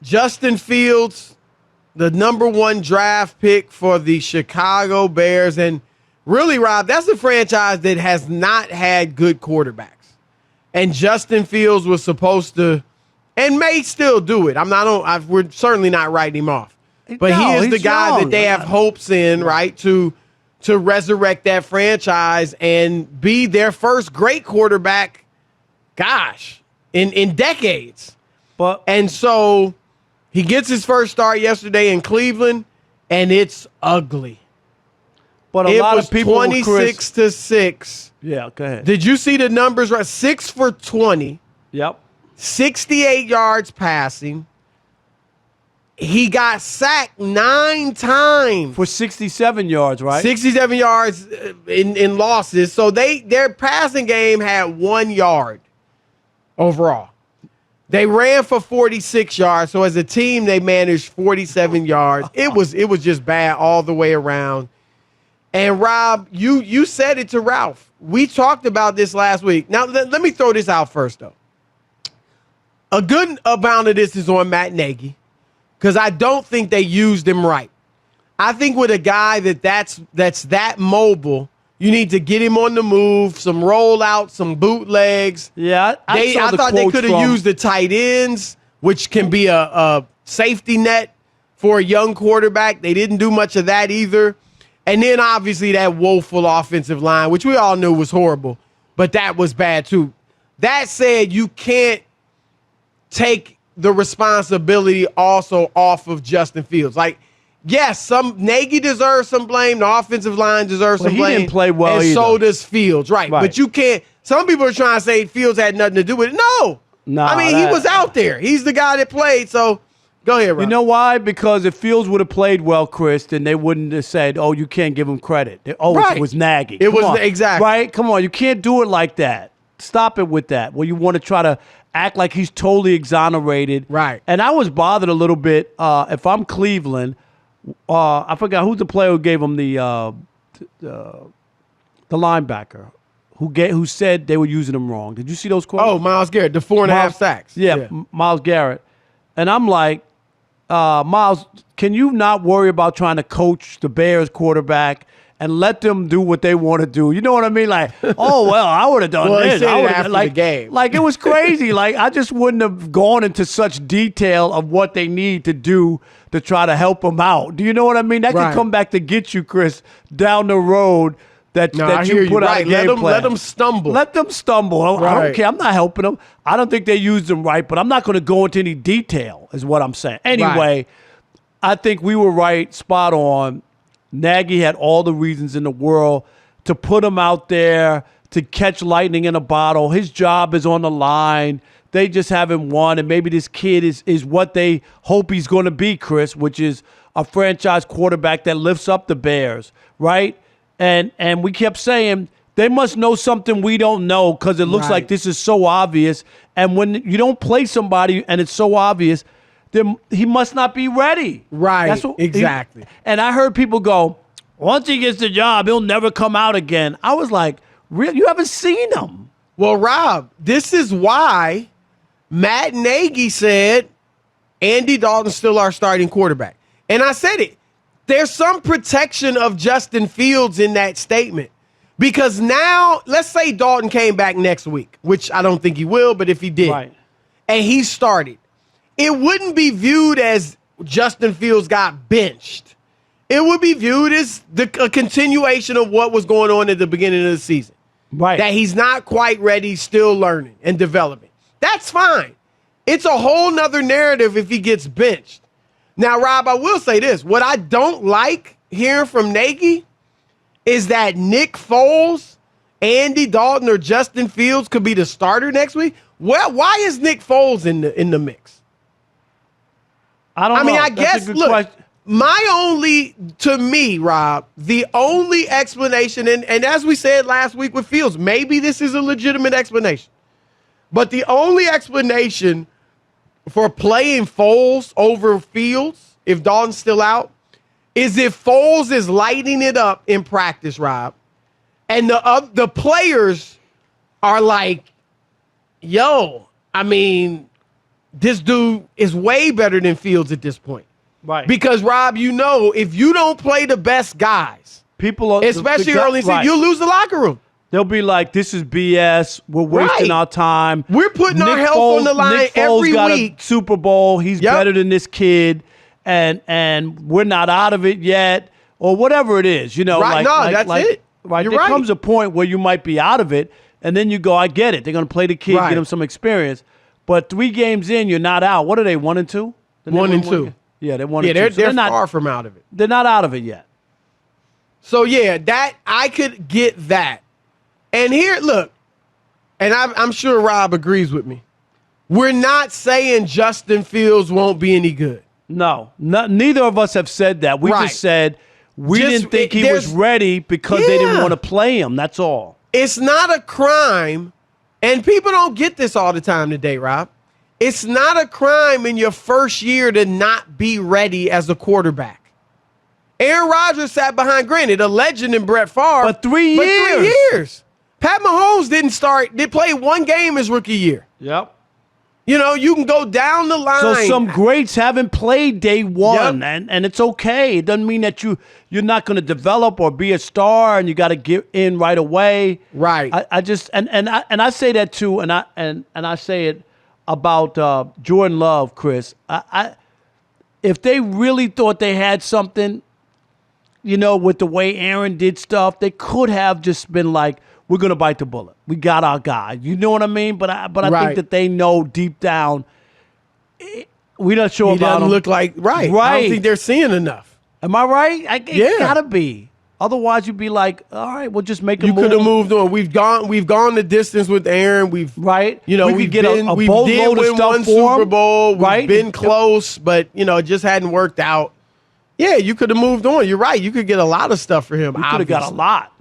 Justin Fields, the number 1 draft pick for the Chicago Bears. And really, Rob, that's a franchise that has not had good quarterbacks. And Justin Fields was supposed to, and may still do it. We're certainly not writing him off. But he is the guy that they have hopes in, right, to resurrect that franchise and be their first great quarterback, in decades. And so he gets his first start yesterday in Cleveland, and it's ugly. But a lot of people, 26-6. Yeah, go ahead. Did you see the numbers? Right, 6 for 20. Yep. 68 yards passing. He got sacked 9 times. For 67 yards, right? 67 yards in losses. So their passing game had 1 yard overall. They ran for 46 yards. So as a team, they managed 47 yards. It was just bad all the way around. And Rob, you said it to Ralph. We talked about this last week. Now, let me throw this out first, though. A good amount of this is on Matt Nagy, because I don't think they used him right. I think with a guy that's that mobile, you need to get him on the move, some rollouts, some bootlegs. Yeah, I thought they could have used the tight ends, which can be a safety net for a young quarterback. They didn't do much of that either. And then, obviously, that woeful offensive line, which we all knew was horrible, but that was bad, too. That said, you can't take the responsibility also off of Justin Fields. Like, yes, Nagy deserves some blame. The offensive line deserves some blame. He didn't play well and either. So does Fields, right. But you can't – some people are trying to say Fields had nothing to do with it. No. I mean, he was out there. He's the guy that played, so – go ahead, Rob. You know why? Because if Fields would have played well, Chris, then they wouldn't have said, "Oh, you can't give him credit." It was Nagy. Exactly right. Come on, you can't do it like that. Stop it with that. Well, you want to try to act like he's totally exonerated, right? And I was bothered a little bit. If I'm Cleveland, I forgot who's the player who gave him the linebacker who said they were using him wrong. Did you see those quotes? Oh, Myles Garrett, the 4.5 sacks. Yeah, Myles Garrett, and I'm like. Miles, can you not worry about trying to coach the Bears quarterback and let them do what they want to do? You know what I mean? Like, oh, well, I would have done this. He said it after the game. Like, it was crazy. Like, I just wouldn't have gone into such detail of what they need to do to try to help them out. Do you know what I mean? That could come back to get you, Chris, down the road. That you put out a game plan. Let them stumble. Let them stumble. I don't care. I'm not helping them. I don't think they used them right, but I'm not going to go into any detail is what I'm saying. Anyway, I think we were right, spot on. Nagy had all the reasons in the world to put him out there to catch lightning in a bottle. His job is on the line. They just haven't won, and maybe this kid is what they hope he's going to be, Chris, which is a franchise quarterback that lifts up the Bears, right? And we kept saying they must know something we don't know because it looks like this is so obvious. And when you don't play somebody and it's so obvious, then he must not be ready. Right, that's exactly. And I heard people go, once he gets the job, he'll never come out again. I was like, really? You haven't seen him. Well, Rob, this is why Matt Nagy said Andy Dalton's still our starting quarterback. And I said it. There's some protection of Justin Fields in that statement because now, let's say Dalton came back next week, which I don't think he will, but if he did, and he started, it wouldn't be viewed as Justin Fields got benched. It would be viewed as a continuation of what was going on at the beginning of the season. Right. That he's not quite ready, still learning and developing. That's fine. It's a whole nother narrative if he gets benched. Now, Rob, I will say this. What I don't like hearing from Nagy is that Nick Foles, Andy Dalton, or Justin Fields could be the starter next week. Well, why is Nick Foles in the mix? I don't know. I guess, look, to me, Rob, the only explanation, and as we said last week with Fields, maybe this is a legitimate explanation, but the only explanation for playing Foles over Fields, if Dalton's still out, is if Foles is lighting it up in practice, Rob, and the players are like, yo, I mean, this dude is way better than Fields at this point. Right. Because, Rob, if you don't play the best guys, especially early in the season, you'll lose the locker room. They'll be like, this is BS. We're wasting our time. We're putting our health on the line every got week. A Super Bowl. He's better than this kid, and we're not out of it yet, or whatever it is. Right? That's it. Right. There comes a point where you might be out of it, and then you go, I get it. They're going to play the kid, get him some experience. But 3 games in, you're not out. What are they, 1-2? 1-2. Yeah, they're 1-2. Yeah, they're not far from out of it. They're not out of it yet. So, that I could get that. And here, look, and I'm sure Rob agrees with me. We're not saying Justin Fields won't be any good. No, neither of us have said that. We just said we didn't think he was ready because they didn't want to play him. That's all. It's not a crime, and people don't get this all the time today, Rob. It's not a crime in your first year to not be ready as a quarterback. Aaron Rodgers sat behind, granted, a legend in Brett Favre. But 3 years. 3 years. Pat Mahomes did play 1 game his rookie year. Yep. You can go down the line. So some greats haven't played day one, and it's okay. It doesn't mean that you're not going to develop or be a star, and you got to get in right away. Right. I just and I say that too, and I say it about Jordan Love, Chris. If they really thought they had something, with the way Aaron did stuff, they could have just been like, we're going to bite the bullet. We got our guy. You know what I mean? But I think that they know deep down, we're not sure about him. He doesn't look like, right. I don't think they're seeing enough. Am I right? It got to be. Otherwise, you'd be like, all right, we'll just make a move. You could have moved on. We've gone the distance with Aaron. We could get a boatload of stuff one for Super Bowl. Right? We've been close, but, it just hadn't worked out. Yeah, you could have moved on. You're right. You could get a lot of stuff for him. You could have got a lot.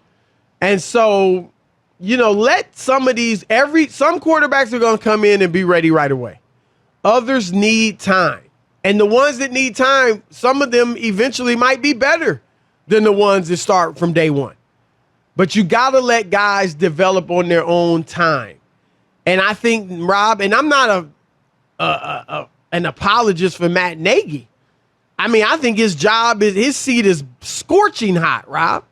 And so, let some of these, some quarterbacks are going to come in and be ready right away. Others need time. And the ones that need time, some of them eventually might be better than the ones that start from day one. But you got to let guys develop on their own time. And I think, Rob, and I'm not an apologist for Matt Nagy. I mean, I think his seat is scorching hot, Rob.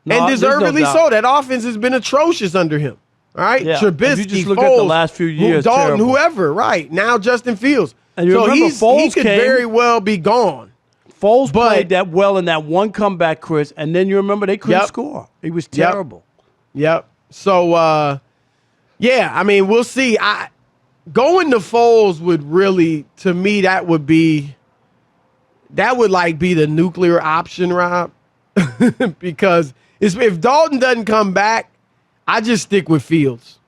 And deservedly so. That offense has been atrocious under him. All right? Yeah. Trubisky, if you just look Foles, at the last few years, Dalton, terrible. whoever, right. Now Justin Fields. And you remember he could very well be gone. Foles played that well in that one comeback, Chris, and then you remember they couldn't score. He was terrible. Yep. So, I mean, we'll see. Going to Foles would really, to me, that would be the nuclear option, Rob. Because if Dalton doesn't come back, I just stick with Fields.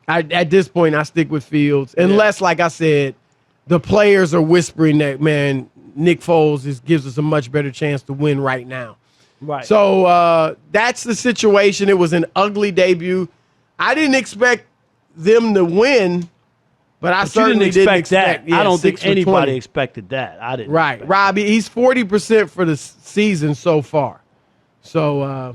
At this point, I stick with Fields. Unless, like I said, the players are whispering that, man, Nick Foles gives us a much better chance to win right now. Right. So that's the situation. It was an ugly debut. I didn't expect them to win, but I certainly didn't expect that. I don't think anybody expected that. I didn't. Right. Robbie, he's 40% for the season so far. So